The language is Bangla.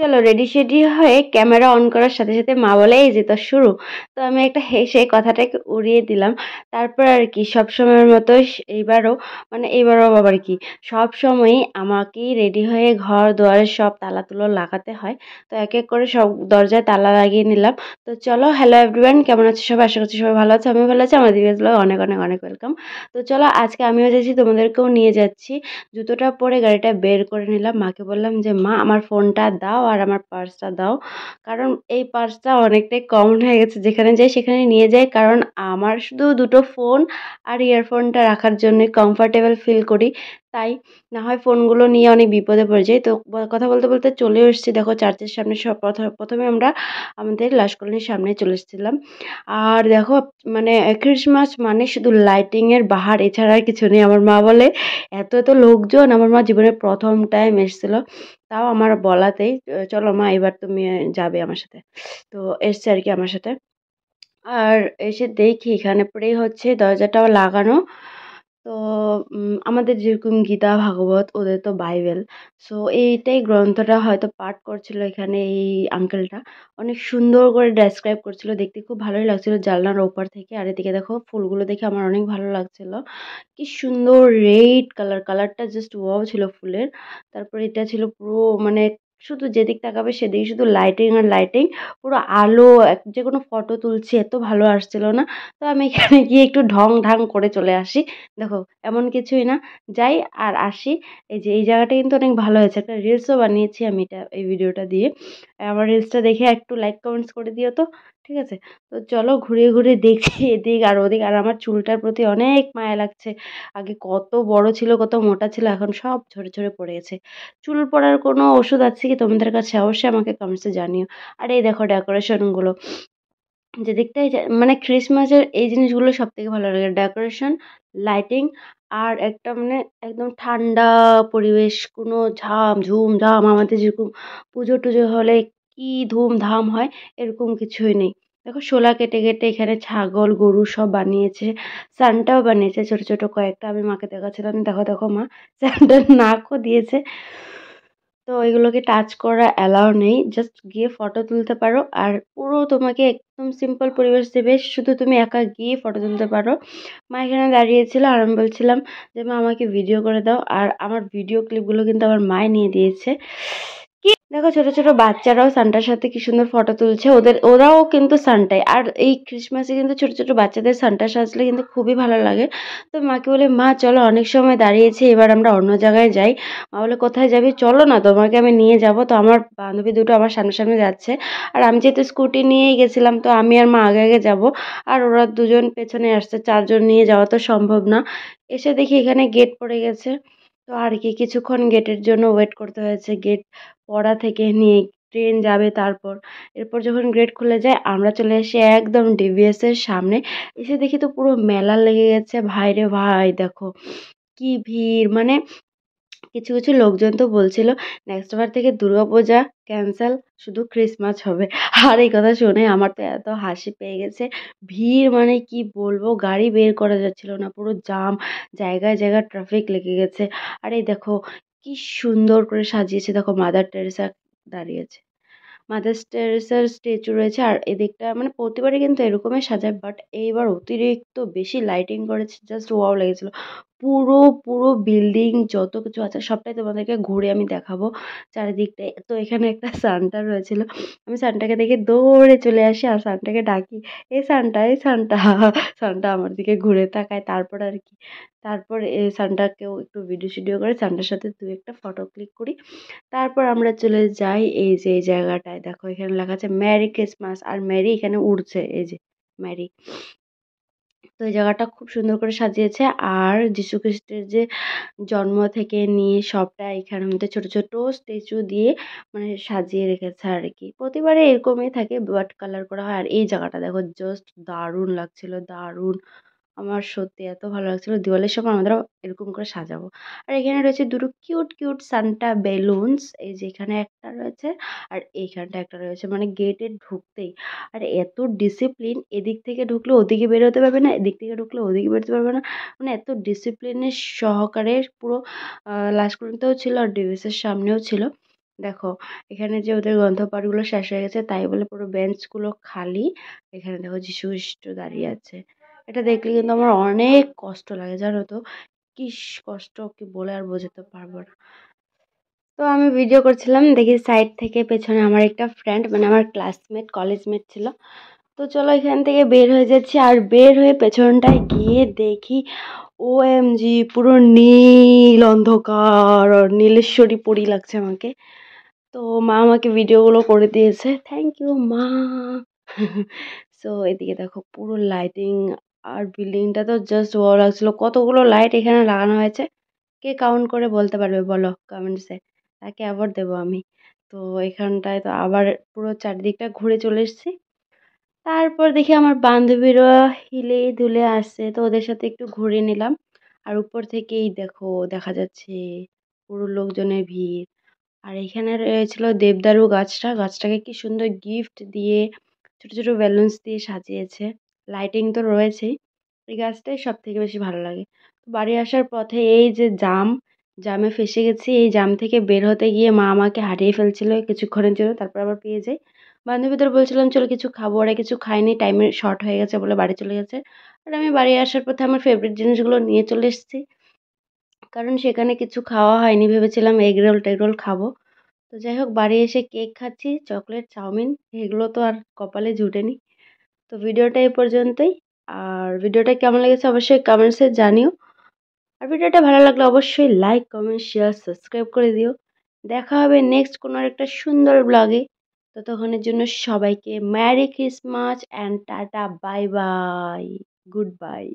চলো রেডি সেডি হয়ে ক্যামেরা অন করার সাথে সাথে মা বলে এই যে তো শুরু। তো আমি একটা হেসে কথাটাকে উড়িয়ে দিলাম। তারপর আর কি সব সময়ের মতো এইবারও এইবারও আবার কি সব সময়ই আমাকেই রেডি হয়ে ঘর দুয়ারে সব তালা তুলো লাগাতে হয়। তো এক এক করে সব দরজায় তালা লাগিয়ে নিলাম। তো চলো, হ্যালো এভরিওয়ান, কেমন আছো সবাই? আশা করছি সবাই ভালো আছে, আমিও ভালো আছি। আমার দিকে অনেক অনেক অনেক ওয়েলকাম। তো চলো, আজকে আমিও যাচ্ছি, তোমাদেরকেও নিয়ে যাচ্ছি। জুতোটা পরে গাড়িটা বের করে নিলাম। মাকে বললাম যে মা, আমার ফোনটা দাও আর আমার পার্সটা দাও, কারণ এই পার্সটা অনেকটাই কমন হয়ে গেছে, যেখানে যাই সেখানে নিয়ে যাই। কারণ আমার শুধু দুটো ফোন আর ইয়ারফোনটা রাখার জন্যই কমফর্টেবল ফিল করি। তাই না হয় ফোনগুলো নিয়ে অনেক বিপদে পড়ে যাই। তো কথা বলতে বলতে চলে এসেছি, দেখো চার্চের সামনে। সব প্রথমে আমরা আমাদের লাশ কলোনির সামনে চলে এসেছিলাম। আর দেখো ক্রিসমাস মানে শুধু লাইটিং এর বাহার, এছাড়া আর কিছু নেই। আমার মা বলে এত এত লোকজন। আমার মা জীবনের প্রথম টাইম এসেছিল, তাও আমার বলাতেই চলো মা এবার তুমি যাবে আমার সাথে। তো এসছে আর কি আমার সাথে। আর এসে দেখি এখানে পরেই হচ্ছে দরজাটাও লাগানো। তো আমাদের যেরকম গীতা ভাগবত, ওদের তো বাইবেল। সো এইটাই গ্রন্থটা হয়তো পাঠ করছিল এখানে এই আঙ্কেলটা। অনেক সুন্দর করে ডেসক্রাইব করছিল, দেখতে খুব ভালোই লাগছিল জানলার ওপার থেকে। আর এদিকে দেখো ফুলগুলো দেখে আমার অনেক ভালো লাগছিল। কি সুন্দর রেড কালার, কালারটা জাস্ট ওয়াও ছিল ফুলের। তারপরে এটা ছিল পুরো মানে শুধু যেদিক তাকাবে সেদিকে শুধু লাইটিং আর লাইটিং, পুরো আলো। যে কোনো ফটো তুলছি এত ভালো আসছিল না। তো আমি এখানে গিয়ে একটু ঢং ঢাং করে চলে আসি। দেখো এমন কিছুই না, যাই আর আসি। এই যে এই জায়গাটা কিন্তু অনেক ভালো হয়েছে, একটা রিলসও বানিয়েছি আমি এটা এই ভিডিওটা দিয়ে। আমার রিলসটা দেখে একটু লাইক কমেন্টস করে দিও তো, ঠিক আছে? তো চলো ঘুরে ঘুরে দেখি এদিক আর ওদিক। আর আমার চুলটার প্রতি অনেক মায়া লাগছে। আগে কত বড় ছিল, কত মোটা ছিল, এখন সব ঝরে ঝরে পড়ে গেছে। চুল পড়ার কোনো ওষুধ আছে কি তোমাদের কাছে? অবশ্যই আমাকে কমেন্টসে জানিও। আর এই দেখো ডেকোরেশনগুলো, যেদিকটাই ক্রিসমাসের এই জিনিসগুলো সব থেকে ভালো লাগে, ডেকোরেশন, লাইটিং, আর একটা একদম ঠান্ডা পরিবেশ। কোনো ঝাম ঝুম ঝাম আমাদের যেরকম পুজো টুজো হলে কি ধুমধাম হয়, এরকম কিছুই নেই। দেখো শোলা কেটে কেটে এখানে ছাগল গরু সব বানিয়েছে। সানটাও বানিয়েছে ছোট ছোট কয়েকটা, আমি মাকে দেখাচ্ছিলাম, দেখো দেখো মা, সানটার নাকও দিয়েছে। তো এগুলোকে টাচ করা অ্যালাউ নেই, জাস্ট গিয়ে ফটো তুলতে পারো। আর পুরো তোমাকে একদম সিম্পল পরিবেশ দেবে, শুধু তুমি একা গিয়ে ফটো তুলতে পারো। মা এখানে দাঁড়িয়েছিল আর আমি বলছিলাম যে মা আমাকে ভিডিও করে দাও। আর আমার ভিডিও ক্লিপগুলো কিন্তু আমার মায় নিয়ে দিয়েছে। দেখো ছোট ছোট বাচ্চারাও সান্টার সাথে কি সুন্দর ফটো তুলছে, ওরাও কিন্তু সান্টাই। আর এই ক্রিসমাসে কিন্তু ছোট ছোট বাচ্চাদের সান্টা সাজলে কিন্তু খুবই ভালো লাগে। তো মাকে বলে মা চলো, অনেক সময় দাঁড়িয়েছি, এবার আমরা অন্য জায়গায় যাই। মা বলে কোথায় যাবি? চলো না, তোমাকে আমি নিয়ে যাব। তো আমার বান্ধবী দুটো আমার সামনে সামনে যাচ্ছে, আর আমি যেহেতু স্কুটি নিয়েই গেছিলাম, তো আমি আর মা আগে আগে যাব। আর ওরা দুজন পেছনে আসছে, চারজন নিয়ে যাওয়া তো সম্ভব না। এসে দেখি এখানে গেট পড়ে গেছে। তো আর কি কিছুক্ষণ গেটের জন্য ওয়েট করতে হয়েছে। গেট পড়া থেকে নিয়ে ট্রেন যাবে, তারপর এরপর যখন গেট খুলে যায় আমরা চলে এসে একদম ডিভিএস এর সামনে। এসে দেখি তো পুরো মেলা লেগে গেছে, ভাই রে ভাই দেখো কি ভিড়। কিছু কিছু লোকজন তো বলছিল নেক্সট বার থেকে দুর্গাপূজা ক্যান্সেল, শুধু ক্রিসমাস হবে। আর এই কথা শুনে আমার তো এত হাসি পেয়ে গেছে। ভিড় কি বলবো, গাড়ি বের করা যাচ্ছিল না, পুরো জাম, জায়গায় জায়গায় ট্রাফিক লেগে গেছে। আর এই দেখো কি সুন্দর করে সাজিয়েছে, দেখো মাদার টেরেসা দাঁড়িয়েছে, মাদার টেরেসার স্ট্যাচু রয়েছে। আর এদিকটা প্রতিবারই কিন্তু এরকমই সাজায়, বাট এইবার অতিরিক্ত বেশি লাইটিং করেছে, জাস্ট ওয়াও লেগেছিল। পুরো পুরো বিল্ডিং যত কিছু আছে সবটাই তোমাদেরকে ঘুরে আমি দেখাবো চারিদিকটায়। তো এখানে একটা সান্টা রয়েছিল, আমি সান্টাকে দেখে দৌড়ে চলে আসি আর সান্টাকে ডাকি, এই সান্টা, এই সান্টা। সান্টা আমার দিকে ঘুরে তাকায়। তারপর আর কি, তারপর এই সান্টাকেও একটু ভিডিও শিডিও করে সান্টার সাথে দু একটা ফটো ক্লিক করি। তারপর আমরা চলে যাই এই যে এই জায়গাটায়, দেখো এখানে লেখা আছে মেরি ক্রিসমাস, আর মেরি এখানে উড়ছে, এই যে মেরি। তো এই জায়গাটা খুব সুন্দর করে সাজিয়েছে। আর যীশু খ্রিস্টের যে জন্ম থেকে নিয়ে সবটা এখানের মধ্যে ছোট ছোট স্ট্যাচু দিয়ে সাজিয়ে রেখেছে আর কি। প্রতিবারে এরকমই থাকে, বাট কালার করা হয়। আর এই জায়গাটা দেখো জাস্ট দারুণ লাগছিল, দারুণ। আমার সত্যি এত ভালো লাগছিল, দিওয়ালির সময় আমাদের এরকম করে সাজাবো। আর এখানে রয়েছে দুটো কিউট কিউট সান্টা বেলুনস, এই যে এখানে একটা রয়েছে আর এইখানটা একটা রয়েছে, গেটে ঢুকতেই। আর এত ডিসিপ্লিন, এদিক থেকে ঢুকলে ওদিকে বেরোতে পারবে না, এদিক থেকে ঢুকলে ওদিকে বেরোতে পারবে না। এত ডিসিপ্লিনের সহকারে পুরো লাস্ট পর্যন্তও ছিল আর ডিভিসের সামনেও ছিল। দেখো এখানে যে ওদের গ্রন্থপাঠগুলো শেষ হয়ে গেছে তাই বলে পুরো বেঞ্চগুলো খালি। এখানে দেখো যীশু খ্রিস্ট দাঁড়িয়ে আছে। এটা দেখলে কিন্তু আমার অনেক কষ্ট লাগে, জানো তো। কি কষ্ট কি বলে আর বোঝাতে পারবো না। তো আমি ভিডিও করছিলাম, দেখি সাইড থেকে পেছনে আমার একটা ফ্রেন্ড, মানে আমার ক্লাসমেট, কলেজমেট ছিল। তো চলো এখান থেকে বের হয়ে যাচ্ছি, আর বের হয়ে পেছনটায় গিয়ে দেখি OMG পুরো নীল অন্ধকার, আর নীলেশ্বরী পরি লাগছে আমাকে। তো মা আমাকে ভিডিওগুলো করে দিয়েছে, থ্যাংক ইউ মা। সো এদিকে দেখো পুরো লাইটিং, আর বিল্ডিংটা তো জাস্ট ভালো লাগছিল। কতগুলো লাইট এখানে লাগানো হয়েছে, কে কাউন্ট করে বলতে পারবে বলো কমেন্টসে, তাকে অ্যাওয়ার্ড দেবো আমি। তো এখানটায় তো আবার পুরো চারদিকটা ঘুরে চলে এসেছি। তারপর দেখি আমার বান্ধবীরা হিলে দুলে আসছে, তো ওদের সাথে একটু ঘুরে নিলাম। আর উপর থেকেই দেখো দেখা যাচ্ছে পুরো লোকজনের ভিড়। আর এখানে রয়েছিল দেবদারু গাছটা, গাছটাকে কি সুন্দর গিফট দিয়ে ছোট ছোট বেলুনস দিয়ে সাজিয়েছে। লাইটিং তো রয়েছেই। এই গাছটাই সব থেকে বেশি ভালো লাগে। বাড়ি আসার পথে এই যে জামে ফেসে গেছি, এই জাম থেকে বের হতে গিয়ে মা আমাকে হারিয়ে ফেলছিল কিছুক্ষণের জন্য, তারপর আবার পেয়ে যাই। বান্ধবীদের বলছিলাম চলো কিছু খাবো, ওরা কিছু খায়নি, টাইমের শর্ট হয়ে গেছে বলে বাড়ি চলে গেছে। আর আমি বাড়ি আসার পথে আমার ফেভারিট জিনিসগুলো নিয়ে চলে এসেছি, কারণ সেখানে কিছু খাওয়া হয়নি, ভেবেছিলাম এগ রোল টেগ রোল খাবো। তো যাই হোক বাড়ি এসে কেক খাচ্ছি, চকলেট, চাউমিন, এগুলো তো আর কপালে জুটেনি। তো ভিডিওটা এই পর্যন্তই। আর ভিডিওটা কেমন লেগেছে অবশ্যই কমেন্টসে জানিও। আর ভিডিওটা ভালো লাগলে অবশ্যই লাইক কমেন্ট শেয়ার সাবস্ক্রাইব করে দিও। দেখা হবে নেক্সট কোনো একটা সুন্দর ব্লগে। ততক্ষণের জন্য সবাইকে merry Christmas and tata, bye bye, good bye.